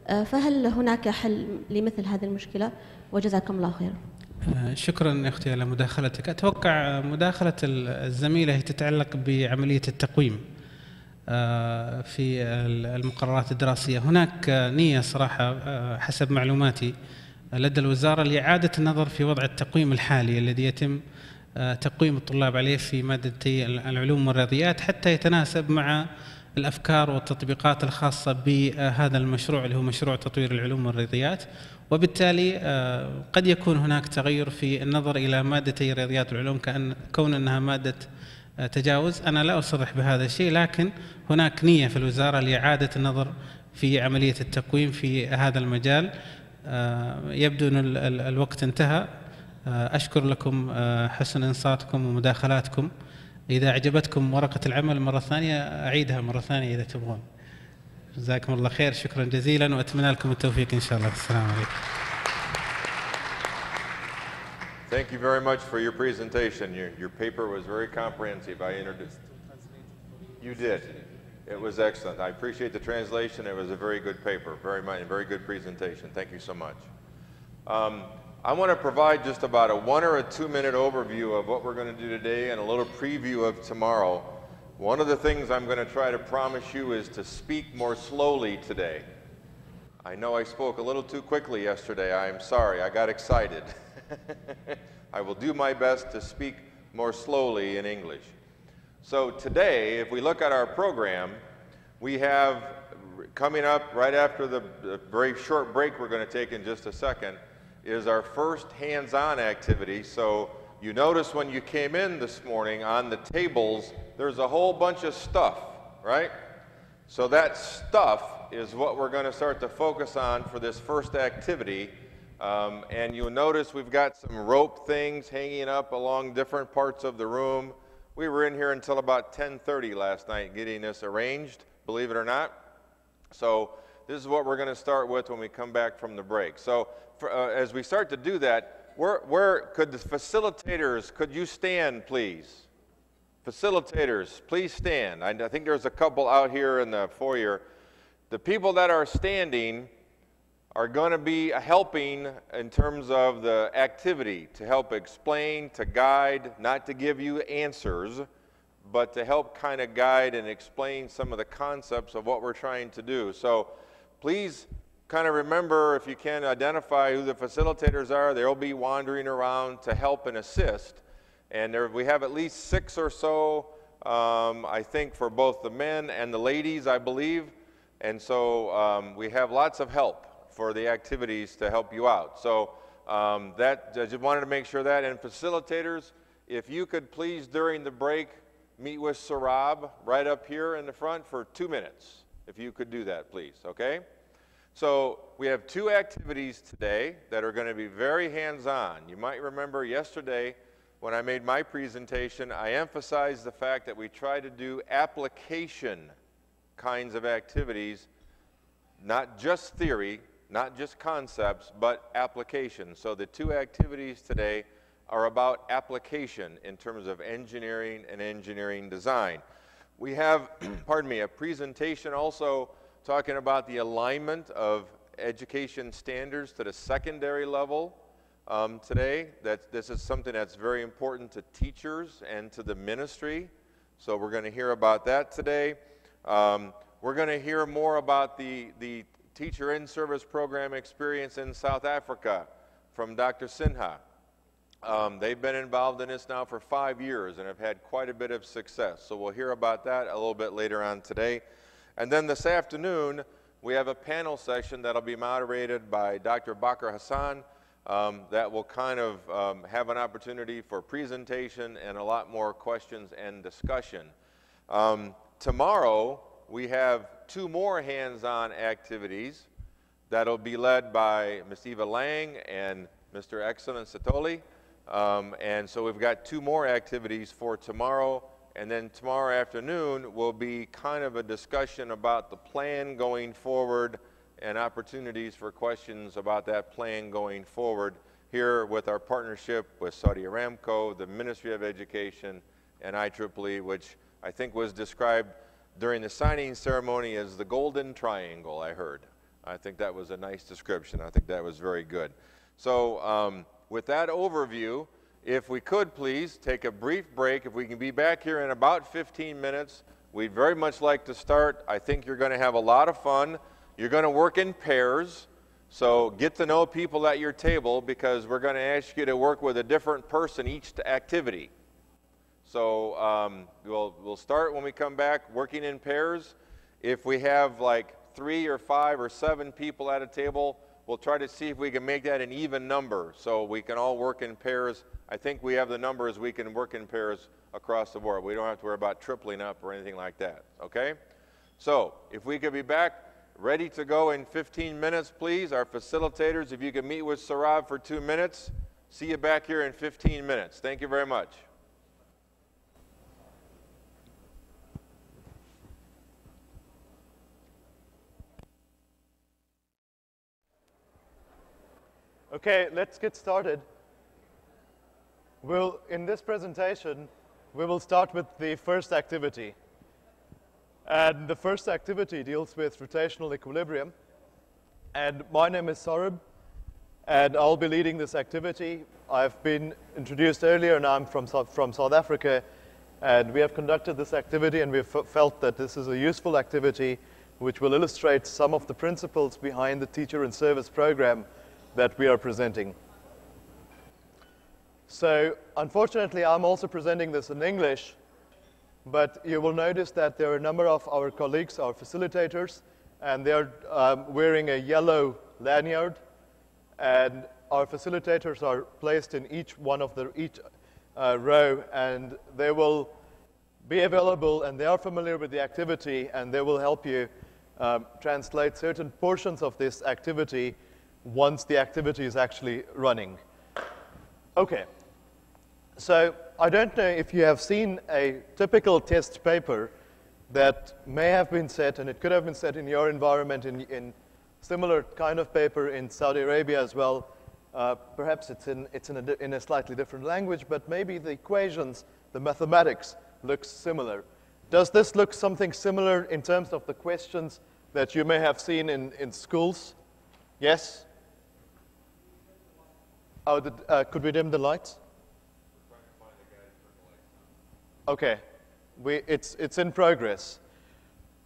فهل هناك حل لمثل هذه المشكلة؟ وجزاكم الله خيرا. شكرا أختي على مداخلتك. أتوقع مداخلة الزميلة هي تتعلق بعملية التقويم في المقررات الدراسية. هناك نية صراحة حسب معلوماتي لدى الوزارة لإعادة النظر في وضع التقويم الحالي الذي يتم تقويم الطلاب عليه في مادتي العلوم والرياضيات حتى يتناسب مع الأفكار والتطبيقات الخاصة بهذا المشروع اللي هو مشروع تطوير العلوم والرياضيات. وبالتالي قد يكون هناك تغير في النظر إلى مادتي الرياضيات والعلوم كون أنها مادة تجاوز. أنا لا أصرح بهذا الشيء، لكن هناك نية في الوزارة لإعادة النظر في عملية التقويم في هذا المجال. يبدو أن الوقت انتهى. أشكر لكم حسن إنصاتكم ومداخلاتكم. إذا أعجبتكم ورقة العمل مرة ثانية أعيدها مرة ثانية إذا تبغون. جزاكم الله خير، شكرا جزيلا، وأتمنى لكم التوفيق إن شاء الله. السلام عليكم. Thank you very much for your presentation. Your paper was very comprehensive. I introduced. You did. It was excellent. I appreciate the translation. It was a very good paper, very good presentation. Thank you so much. I want to provide just about a 1 or a 2 minute overview of what we're going to do today and a little preview of tomorrow. One of the things I'm going to try to promise you is to speak more slowly today. I know I spoke a little too quickly yesterday. I'm sorry. I got excited. I will do my best to speak more slowly in English. So today, if we look at our program, we have coming up right after the very short break we're going to take in just a second is our first hands-on activity. So you notice when you came in this morning on the tables, there's a whole bunch of stuff, right? So that stuff is what we're going to start to focus on for this first activity. And you'll notice we've got some rope things hanging up along different parts of the room. We were in here until about 10:30 last night getting this arranged, believe it or not. So this is what we're going to start with when we come back from the break. So as we start to do that, where could the facilitators, could you stand, please? Facilitators, please stand. I think there's a couple out here in the foyer. The people that are standing are going to be helping in terms of the activity, to help explain, to guide, not to give you answers, but to help kind of guide and explain some of the concepts of what we're trying to do. So please kind of remember, if you can, identify who the facilitators are. They'll be wandering around to help and assist. And we have at least 6 or so, I think, for both the men and the ladies, I believe. And so we have lots of help for the activities to help you out. So I just wanted to make sure that. And facilitators, if you could please, during the break, meet with Sarab right up here in the front for 2 minutes. If you could do that, please, okay? So we have 2 activities today that are going to be very hands-on. You might remember yesterday when I made my presentation, I emphasized the fact that we try to do application kinds of activities, not just theory, not just concepts, but application. So the 2 activities today are about application in terms of engineering and engineering design. We have, pardon me, a presentation also talking about the alignment of education standards to the secondary level today. This is something that's very important to teachers and to the ministry. So we're going to hear about that today. We're going to hear more about the Teacher in-Service Program experience in South Africa from Dr. Sinha. They've been involved in this now for 5 years and have had quite a bit of success. So we'll hear about that a little bit later on today. And then this afternoon, we have a panel session that'll be moderated by Dr. Bakr Hassan that will kind of have an opportunity for presentation and a lot more questions and discussion. Tomorrow, we have 2 more hands-on activities that'll be led by Ms. Eva Lang and Mr. Excellent Satoli. And so we've got 2 more activities for tomorrow. And then tomorrow afternoon will be kind of a discussion about the plan going forward and opportunities for questions about that plan going forward here with our partnership with Saudi Aramco, the Ministry of Education, and IEEE, which I think was described during the signing ceremony as the golden triangle, I heard. I think that was a nice description. I think that was very good. So with that overview, if we could please take a brief break. If we can be back here in about 15 minutes, we'd very much like to start. I think you're going to have a lot of fun. You're going to work in pairs. So get to know people at your table, because we're going to ask you to work with a different person each activity. So we'll start when we come back working in pairs. If we have like 3 or 5 or 7 people at a table, we'll try to see if we can make that an even number so we can all work in pairs. I think we have the numbers we can work in pairs across the board. We don't have to worry about tripling up or anything like that, okay? So if we could be back ready to go in 15 minutes, please. Our facilitators, if you can meet with Saurabh for 2 minutes. See you back here in 15 minutes. Thank you very much. Okay, let's get started. In this presentation, we will start with the first activity. And the first activity deals with rotational equilibrium. And my name is Saurabh, and I'll be leading this activity. I've been introduced earlier, and I'm from South Africa. And we have conducted this activity, and we've felt that this is a useful activity which will illustrate some of the principles behind the teacher in service program that we are presenting. So, unfortunately, I'm also presenting this in English. But you will notice that there are a number of our colleagues, our facilitators, and they're wearing a yellow lanyard. And our facilitators are placed in each one of each row, and they will be available, and they are familiar with the activity, and they will help you translate certain portions of this activity once the activity is actually running. Okay. So I don't know if you have seen a typical test paper that may have been set, and it could have been set in your environment in similar kind of paper in Saudi Arabia as well. Perhaps it's in a slightly different language, but maybe the equations, the mathematics looks similar. Does this look something similar in terms of the questions that you may have seen in schools? Yes? Oh, could we dim the lights? Okay, it's in progress.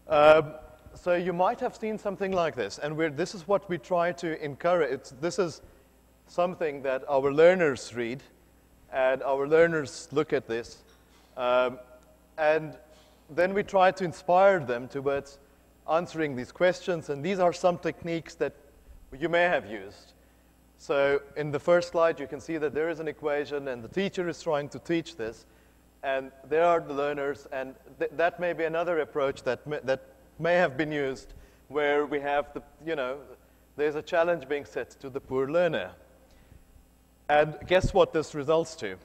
So you might have seen something like this, and this is what we try to encourage. This is something that our learners read, and our learners look at this, and then we try to inspire them towards answering these questions, and these are some techniques that you may have used. So in the first slide, you can see that there is an equation, and the teacher is trying to teach this. And there are the learners, and that may be another approach that may have been used, where we have there's a challenge being set to the poor learner. And guess what this results to?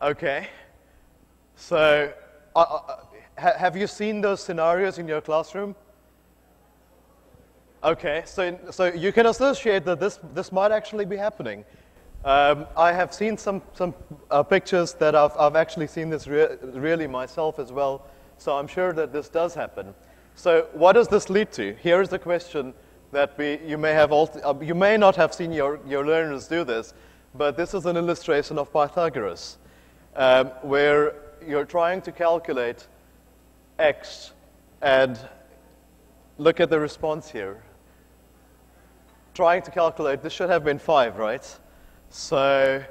Okay, so have you seen those scenarios in your classroom? Okay, so you can associate that this might actually be happening. I have seen some pictures that I've actually seen this really myself as well, so I'm sure that this does happen. So what does this lead to? Here is the question that you may not have seen your learners do this, but this is an illustration of Pythagoras, where you're trying to calculate x, and look at the response here. Trying to calculate, this should have been 5, right? So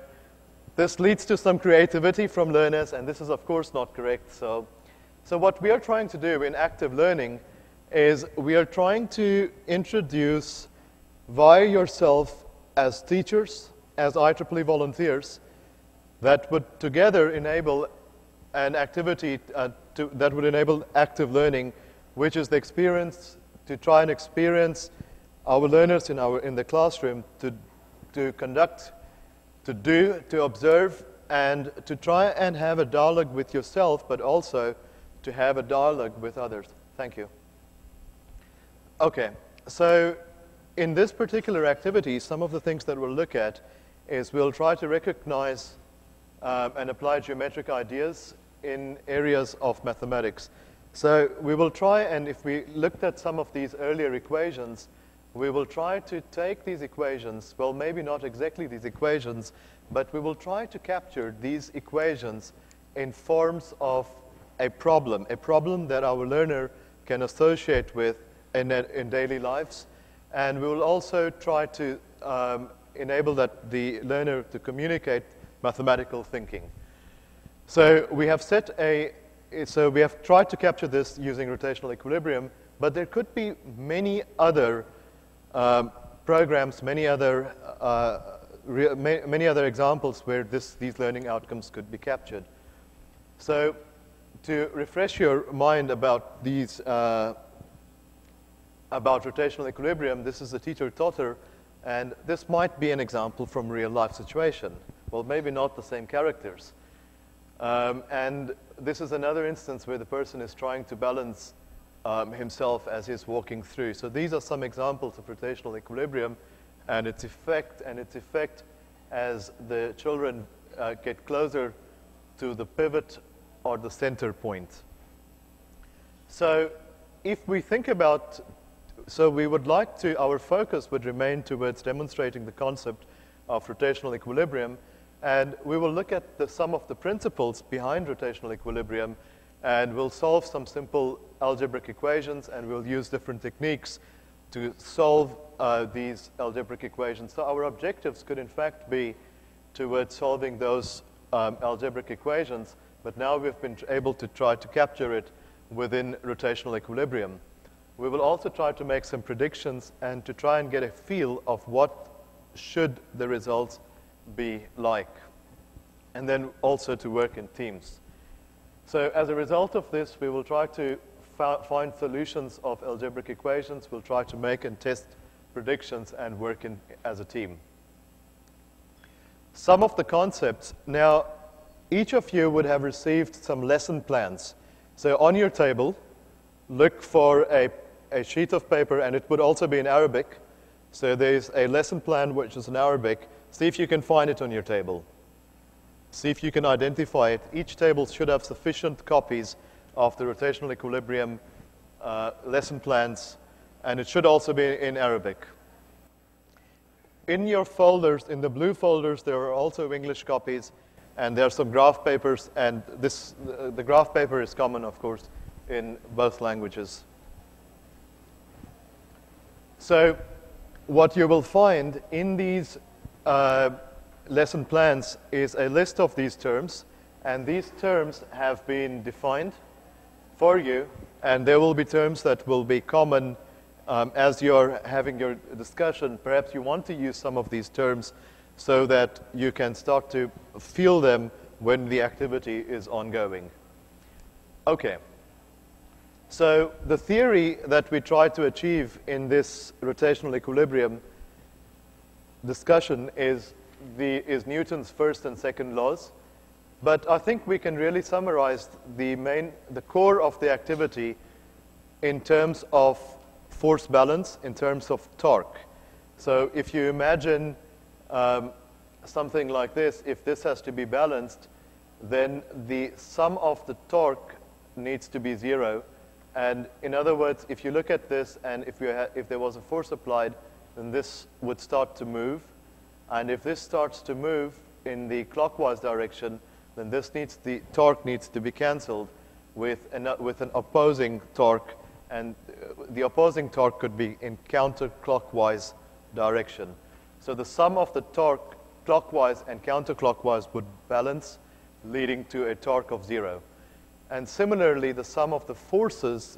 this leads to some creativity from learners, and this is of course not correct. So what we are trying to do in active learning is we are trying to introduce via yourself as teachers, as IEEE volunteers, that would together enable an activity that would enable active learning, which is the experience to try and experience our learners in the classroom to conduct, to observe, and to try and have a dialogue with yourself, but also to have a dialogue with others. Thank you. Okay, so in this particular activity, some of the things that we'll look at is we'll try to recognize and apply geometric ideas in areas of mathematics. So we will try, and if we looked at some of these earlier equations, we will try to take these equations, well, maybe not exactly these equations, but we will try to capture these equations in forms of a problem that our learner can associate with in daily lives. And we will also try to enable the learner to communicate mathematical thinking. So we have tried to capture this using rotational equilibrium, but there could be many other programs, many other examples where these learning outcomes could be captured. So to refresh your mind about these, about rotational equilibrium, this is a teeter-totter, and this might be an example from real-life situation. Well, maybe not the same characters. And this is another instance where the person is trying to balance himself as he's walking through. So these are some examples of rotational equilibrium and its effect as the children get closer to the pivot or the center point. So if we think about, so we would like to, our focus would remain towards demonstrating the concept of rotational equilibrium, and we will look at some of the principles behind rotational equilibrium, and we'll solve some simple algebraic equations, and we'll use different techniques to solve these algebraic equations. So our objectives could in fact be towards solving those algebraic equations, but now we've been able to try to capture it within rotational equilibrium. We will also try to make some predictions and to try and get a feel of what should the results be like, and then also to work in teams. So as a result of this, we will try to find solutions of algebraic equations. We'll try to make and test predictions and work as a team. Some of the concepts. Now, each of you would have received some lesson plans. So on your table, look for a sheet of paper, and it would also be in Arabic. So there's a lesson plan which is in Arabic. See if you can find it on your table. See if you can identify it. Each table should have sufficient copies of the rotational equilibrium lesson plans, and it should also be in Arabic. In your folders, in the blue folders, there are also English copies, and there are some graph papers, and the graph paper is common, of course, in both languages. So what you will find in these lesson plans is a list of these terms, and these terms have been defined for you, and there will be terms that will be common as you're having your discussion. Perhaps you want to use some of these terms so that you can start to feel them when the activity is ongoing. Okay. So the theory that we try to achieve in this rotational equilibrium discussion is Newton's first and second laws. But I think we can really summarize the core of the activity in terms of force balance, in terms of torque. So if you imagine something like this, if this has to be balanced, then the sum of the torque needs to be zero. And in other words, if you look at this, and if there was a force applied, then this would start to move. And if this starts to move in the clockwise direction, then the torque needs to be cancelled with an opposing torque, and the opposing torque could be in counterclockwise direction. So the sum of the torque clockwise and counterclockwise would balance, leading to a torque of zero. And similarly, the sum of the forces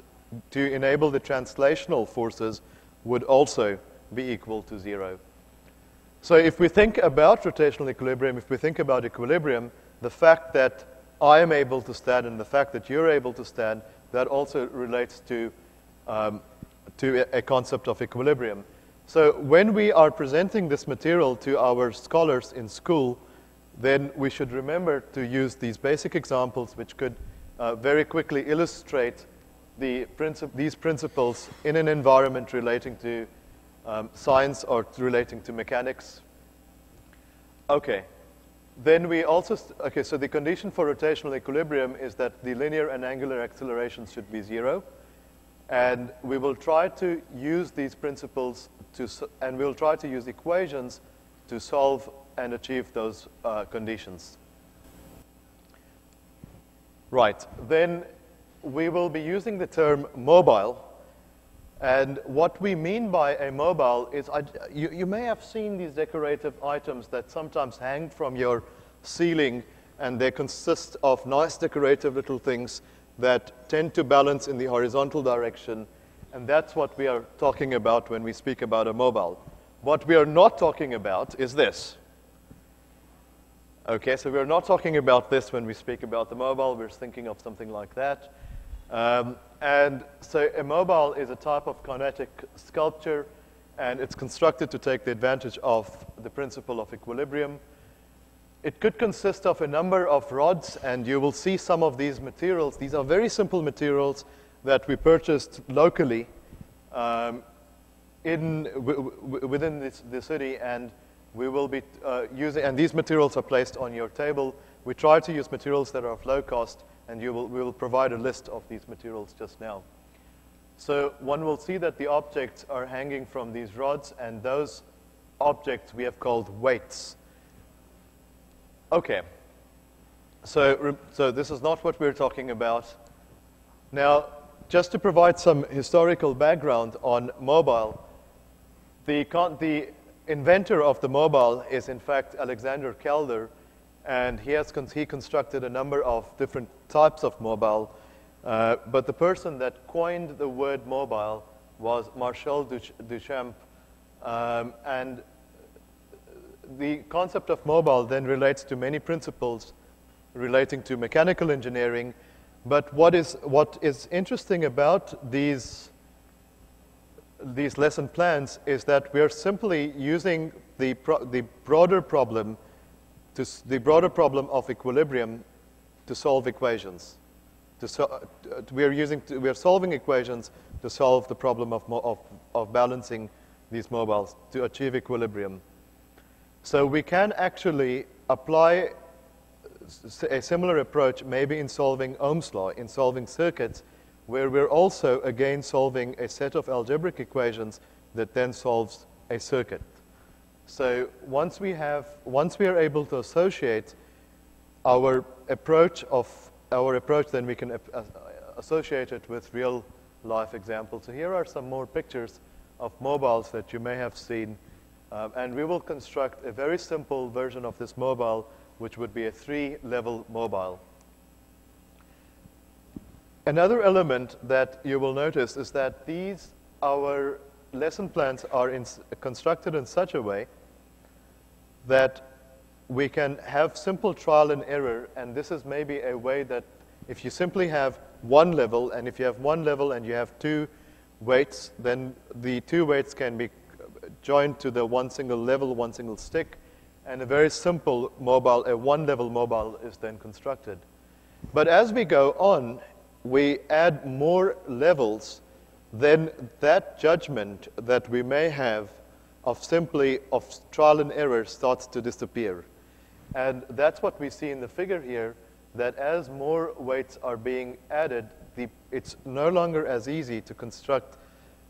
to enable the translational forces would also be equal to zero. So if we think about rotational equilibrium, if we think about equilibrium, the fact that I am able to stand and the fact that you're able to stand, that also relates to a concept of equilibrium. So when we are presenting this material to our scholars in school, then we should remember to use these basic examples which could very quickly illustrate these principles in an environment relating to science or relating to mechanics. Okay. Then we also, okay, so the condition for rotational equilibrium is that the linear and angular accelerations should be 0. And we will try to use these principles and we'll try to use equations to solve and achieve those conditions. Right, then we will be using the term mobile. And what we mean by a mobile is, you may have seen these decorative items that sometimes hang from your ceiling, and they consist of nice decorative little things that tend to balance in the horizontal direction, and that's what we are talking about when we speak about a mobile. What we are not talking about is this. Okay, so we're not talking about this when we speak about the mobile. We're thinking of something like that. And so a mobile is a type of kinetic sculpture, and it's constructed to take the advantage of the principle of equilibrium. It could consist of a number of rods, and you will see some of these materials. These are very simple materials that we purchased locally within the city, and we will be using, and these materials are placed on your table. We try to use materials that are of low cost, and we will provide a list of these materials just now. So one will see that the objects are hanging from these rods, and those objects we have called weights. Okay, so this is not what we're talking about. Now, just to provide some historical background on mobile, the inventor of the mobile is in fact Alexander Calder, and he constructed a number of different types of mobile, but the person that coined the word mobile was Marcel Duchamp, and the concept of mobile then relates to many principles relating to mechanical engineering. But what is interesting about these lesson plans is that we are simply using the broader problem of equilibrium to solve equations. We are solving equations to solve the problem of balancing these mobiles to achieve equilibrium. So we can actually apply a similar approach maybe in solving Ohm's law, in solving circuits, where we're also again solving a set of algebraic equations that then solves a circuit. So once we are able to associate our approach, then we can associate it with real life examples. So here are some more pictures of mobiles that you may have seen. And we will construct a very simple version of this mobile, which would be a 3-level mobile. Another element that you will notice is that our lesson plans are constructed in such a way that we can have simple trial and error, and this is maybe a way that if you simply have one level, and if you have one level and you have 2 weights, then the 2 weights can be joined to the one single level, one single stick, and a very simple mobile, a 1-level mobile is then constructed. But as we go on, we add more levels, then that judgment that we may have of trial and error starts to disappear. And that's what we see in the figure here, that as more weights are being added, it's no longer as easy to construct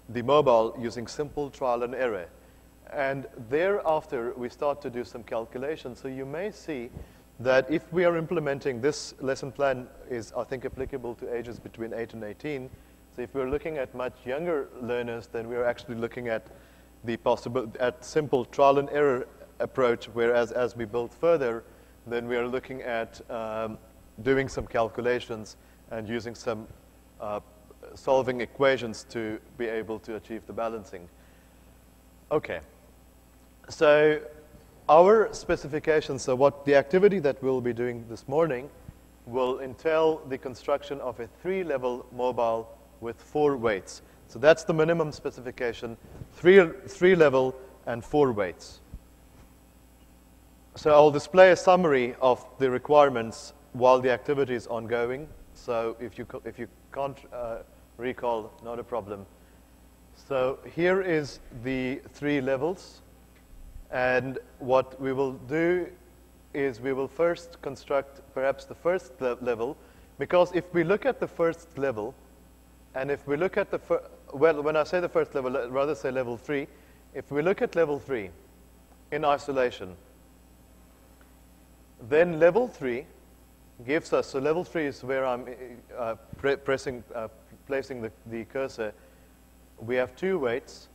the mobile using simple trial and error. And thereafter, we start to do some calculations. So you may see that if we are implementing this lesson plan is, I think, applicable to ages between 8 and 18. So if we're looking at much younger learners, then we're actually looking at at simple trial and error approach, whereas as we build further, then we are looking at doing some calculations and using some solving equations to be able to achieve the balancing. Okay, so our specifications, so what the activity that we'll be doing this morning will entail the construction of a 3-level mobile with 4 weights. So that's the minimum specification, 3-level and 4 weights. So I'll display a summary of the requirements while the activity is ongoing. So if you can't recall, not a problem. So here is the 3 levels. And what we will do is we will first construct perhaps the first level, because if we look at the first level, and if we look at the, well, when I say the first level, I'd rather say level 3. If we look at level 3 in isolation, then level 3 gives us, so level 3 is where I'm placing the cursor. We have 2 weights,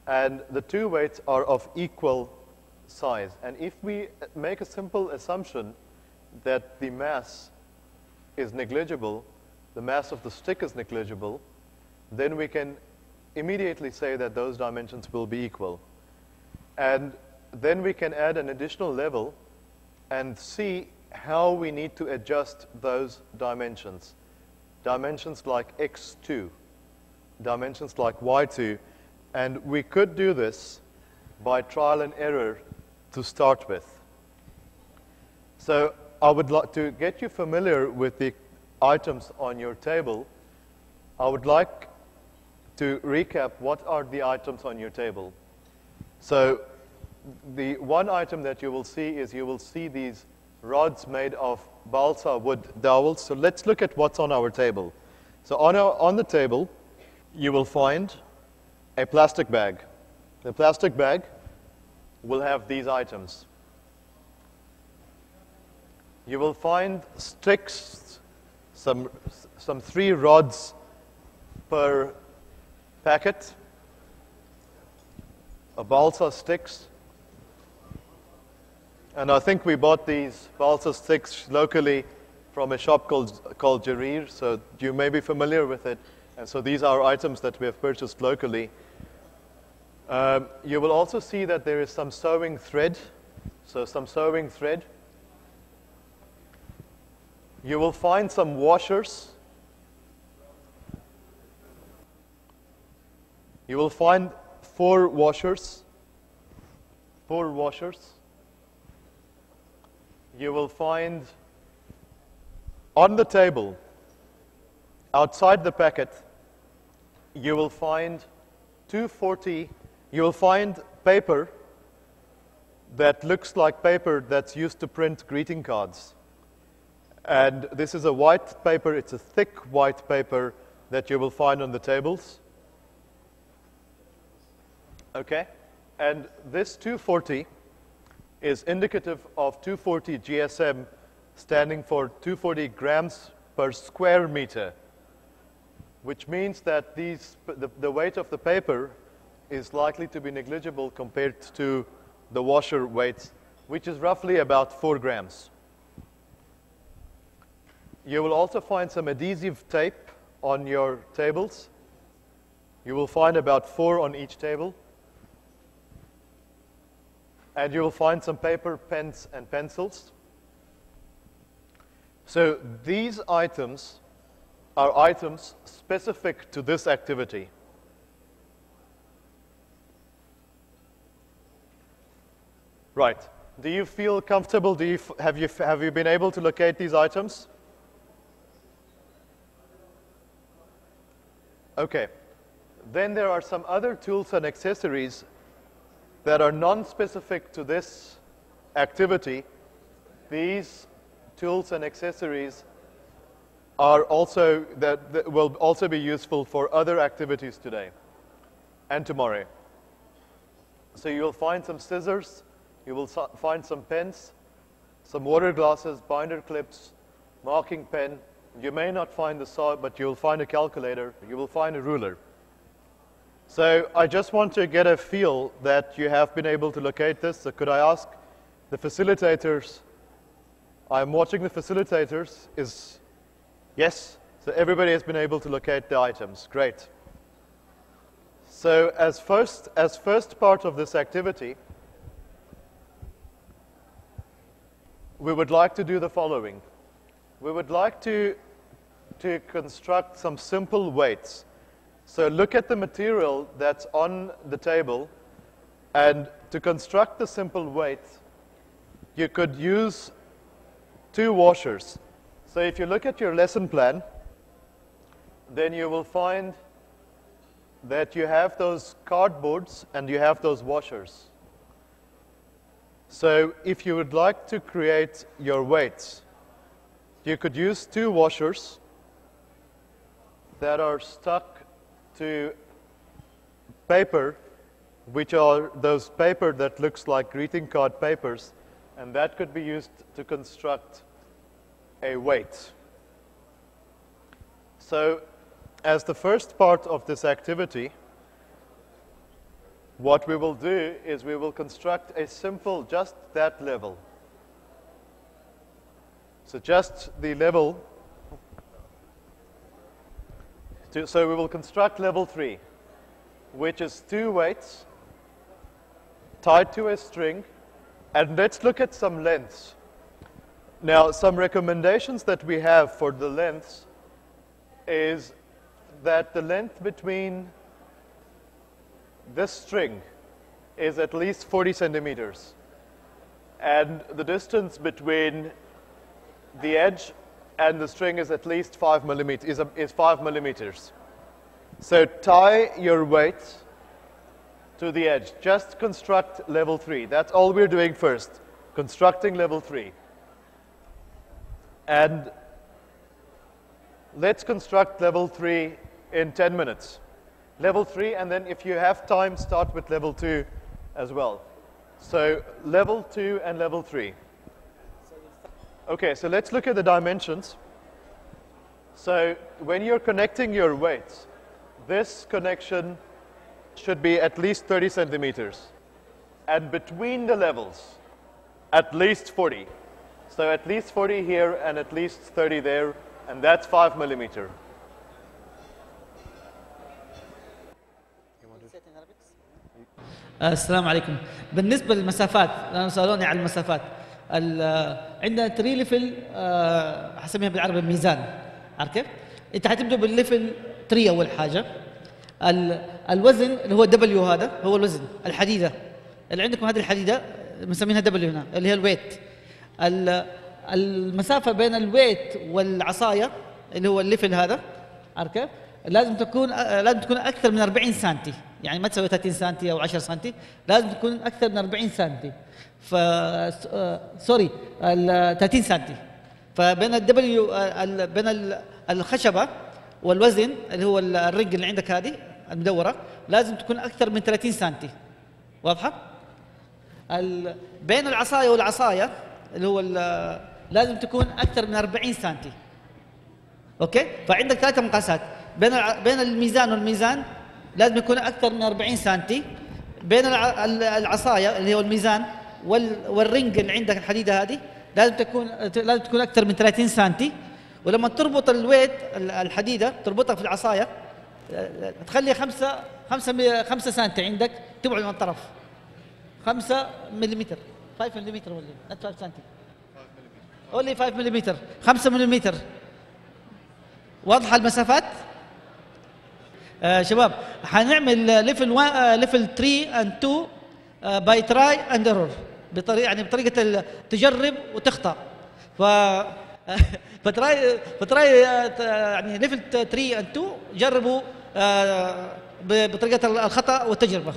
and the 2 weights are of equal size. And if we make a simple assumption that the mass is negligible, the mass of the stick is negligible, then we can immediately say that those dimensions will be equal. And then we can add an additional level and see how we need to adjust those dimensions. Dimensions like x2, dimensions like y2, and we could do this by trial and error to start with. So I would like to get you familiar with the items on your table. I would like to recap what are the items on your table. So the one item that you will see is you will see these rods made of balsa wood dowels. So let's look at what's on our table. So on the table, you will find a plastic bag. The plastic bag will have these items. You will find sticks, some 3 rods per packet, balsa sticks. And I think we bought these balsa sticks locally from a shop called Jarir, so you may be familiar with it. And so these are items that we have purchased locally. You will also see that there is some sewing thread. So some sewing thread. You will find some washers. You will find 4 washers. 4 washers. You will find on the table, outside the packet, you will find 240, you will find paper that looks like paper that's used to print greeting cards. And this is a white paper, it's a thick white paper that you will find on the tables. Okay? And this 240 is indicative of 240 GSM, standing for 240 grams per square meter, which means that the weight of the paper is likely to be negligible compared to the washer weight, which is roughly about 4 grams. You will also find some adhesive tape on your tables. You will find about 4 on each table. And you will find some paper, pens, and pencils. So these items are items specific to this activity. Right. Do you feel comfortable? Have you been able to locate these items? Okay. Then there are some other tools and accessories that are non-specific to this activity. These tools and accessories are also that will also be useful for other activities today and tomorrow. So you will find some scissors, you will find some pens, some water glasses, binder clips, marking pen. You may not find the saw, but you'll find a calculator, you will find a ruler. So I just want to get a feel that you have been able to locate this. So could I ask the facilitators? I'm watching the facilitators. Yes? So everybody has been able to locate the items. Great. So as first part of this activity, we would like to do the following. We would like to construct some simple weights. So look at the material that's on the table, and to construct the simple weight, you could use 2 washers. So if you look at your lesson plan, then you will find that you have those cardboards and you have those washers. So if you would like to create your weights, you could use 2 washers that are stuck to paper, which are those paper that looks like greeting card papers, and that could be used to construct a weight. So as the first part of this activity, what we will do is we will construct a simple, just that level. So just the level. So we will construct level 3, which is 2 weights tied to a string. And let's look at some lengths. Now, some recommendations that we have for the lengths is that the length between this string is at least 40 centimeters. And the distance between the edge and the string is at least 5 millimeters, is 5 millimeters. So tie your weight to the edge. Just construct level 3. That's all we're doing first, constructing level 3. And let's construct level 3 in 10 minutes. Level 3, and then if you have time, start with level 2 as well. So level 2 and level 3. Okay, so let's look at the dimensions. So when you're connecting your weights, this connection should be at least 30 centimeters. And between the levels, at least 40. So at least 40 here and at least 30 there, and that's 5 millimeter. السلام عليكم. بالنسبة للمسافات، لأنه سألوني عن المسافات. عندنا 3 ليفل، حسميها بالعربي الميزان. عارف كيف؟ أنت حتبدأ بالليفل 3 أول حاجة. الوزن اللي هو دبليو، هذا هو الوزن. الحديدة اللي عندكم، هذه الحديدة مسمينها دبليو هنا، اللي هي الويت. المسافة بين الويت والعصاية اللي هو الليفل هذا، عارف كيف؟ لازم تكون أكثر من 40 سنتي، يعني ما تسوي 30 سنتي أو 10 سنتي، لازم تكون أكثر من 40 سنتي. سوري 30 سنتي. فبين الدبليو، بين الخشبة والوزن اللي هو الرنج اللي عندك هذه المدورة، لازم تكون أكثر من 30 سنتي. واضحة؟ بين العصاية والعصاية اللي هو لازم تكون أكثر من 40 سنتي. أوكي؟ فعندك 3 مقاسات. بين الميزان والميزان لازم يكون أكثر من 40 سنتي. بين العصاية اللي هو الميزان والرنج اللي عندك الحديدة هذه لازم تكون أكثر من 30 سنتي. ولما تربط الويت الحديدة تربطها في العصاية، تخلي 5 سنتي عندك تبعد من الطرف. 5 ملم، 5 ملم ولا not 5 سنتي. only 5 ملم، 5 ملم. واضحة المسافات؟ شباب حنعمل ليفل 3 and 2 by try and error، بطريقة تجرب وتخطأ. فتراي يعني ليفل 3 and 2 جربوا بطريقة الخطأ والتجربة.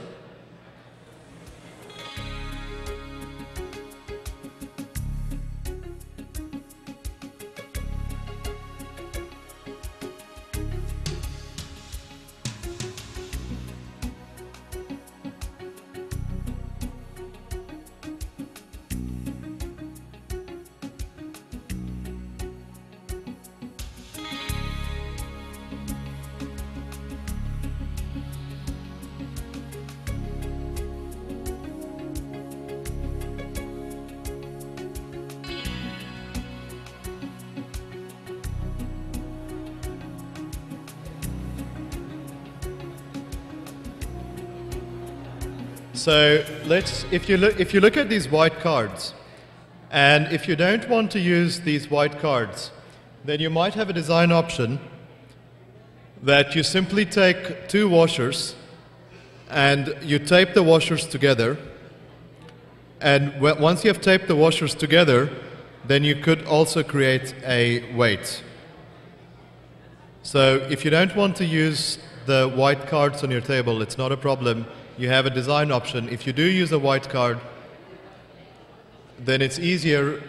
So if you look at these white cards, and if you don't want to use these white cards, then you might have a design option that you simply take 2 washers and you tape the washers together. And once you have taped the washers together, then you could also create a weight. So if you don't want to use the white cards on your table, it's not a problem. You have a design option. If you do use a white card, then it's easier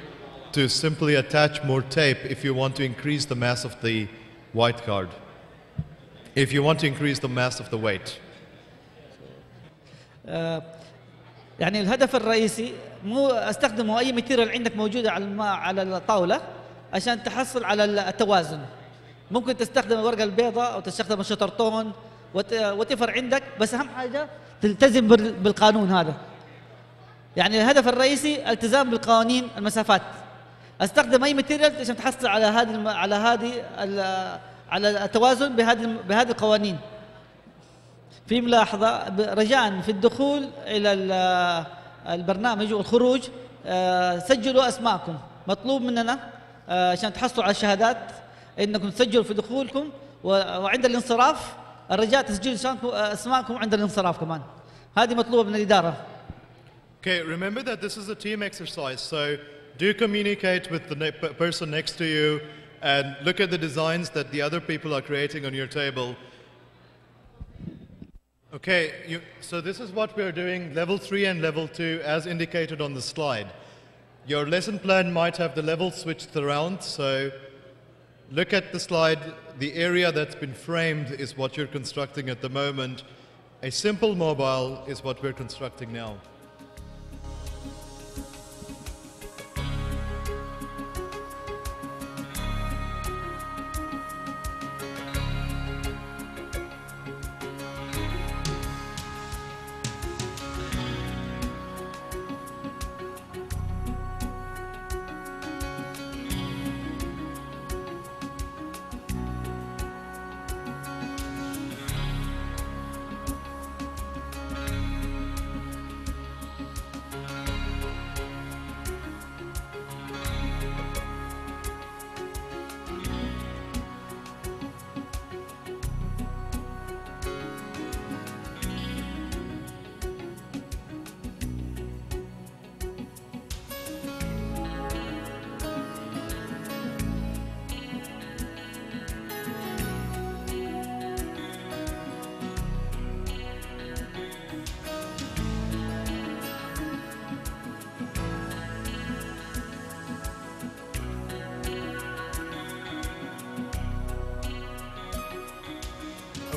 to simply attach more tape if you want to increase the mass of the white card, if you want to increase the mass of the weight. يعني الهدف الرئيسي مو استخدموا اي ماتيريال عندك موجوده على الطاوله عشان تحصل على التوازن. ممكن تستخدم الورقه البيضاء او تستخدم الشطرطون وتفر عندك، بس اهم حاجه تلتزم بالقانون هذا. يعني الهدف الرئيسي التزام بالقوانين المسافات. استخدم اي ماتيريال عشان تحصل على التوازن بهذه القوانين. في ملاحظه رجاء في الدخول الى البرنامج والخروج سجلوا اسماءكم. مطلوب مننا عشان تحصلوا على الشهادات انكم تسجلوا في دخولكم، وعند الانصراف الرجاء تسجيل اسماءكم عند الانصراف كمان. هذه مطلوبه من الاداره. Okay, remember that this is a team exercise, so do communicate with the person next to you and look at the designs that the other people are creating on your table. Okay, so this is what we're doing, level 3 and level 2, as indicated on the slide. Your lesson plan might have the levels switched around, so look at the slide. The area that's been framed is what you're constructing at the moment. A simple mobile is what we're constructing now.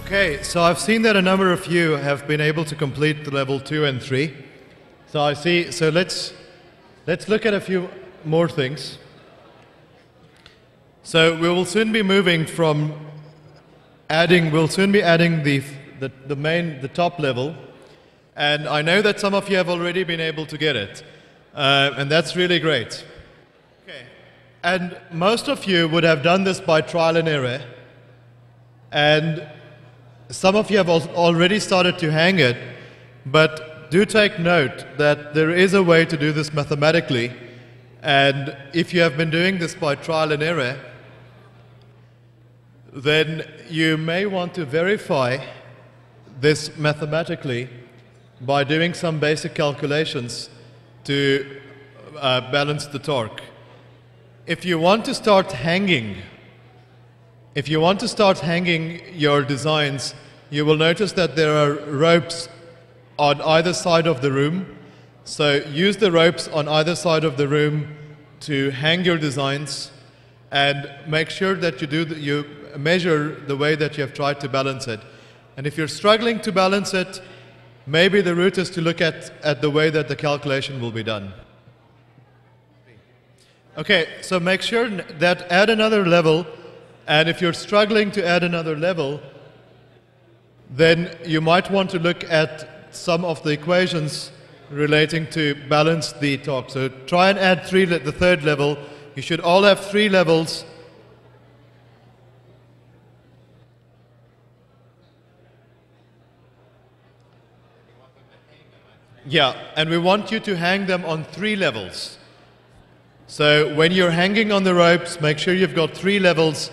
Okay, so I've seen that a number of you have been able to complete the level 2 and 3. So I see, so let's look at a few more things. So we will soon be moving from we'll soon be adding the top level. And I know that some of you have already been able to get it. And that's really great. Okay. And most of you would have done this by trial and error. And some of you have already started to hang it, but do take note that there is a way to do this mathematically. And if you have been doing this by trial and error, then you may want to verify this mathematically by doing some basic calculations to balance the torque. If you want to start hanging your designs, you will notice that there are ropes on either side of the room. So use the ropes on either side of the room to hang your designs, and make sure that you measure the way that you have tried to balance it. And if you're struggling to balance it, maybe the route is to look at the way that the calculation will be done. Okay, so make sure that add another level. And if you're struggling to add another level, then you might want to look at some of the equations relating to balance the torque. So try and add the third level. You should all have 3 levels. Yeah, and we want you to hang them on 3 levels. So when you're hanging on the ropes, make sure you've got 3 levels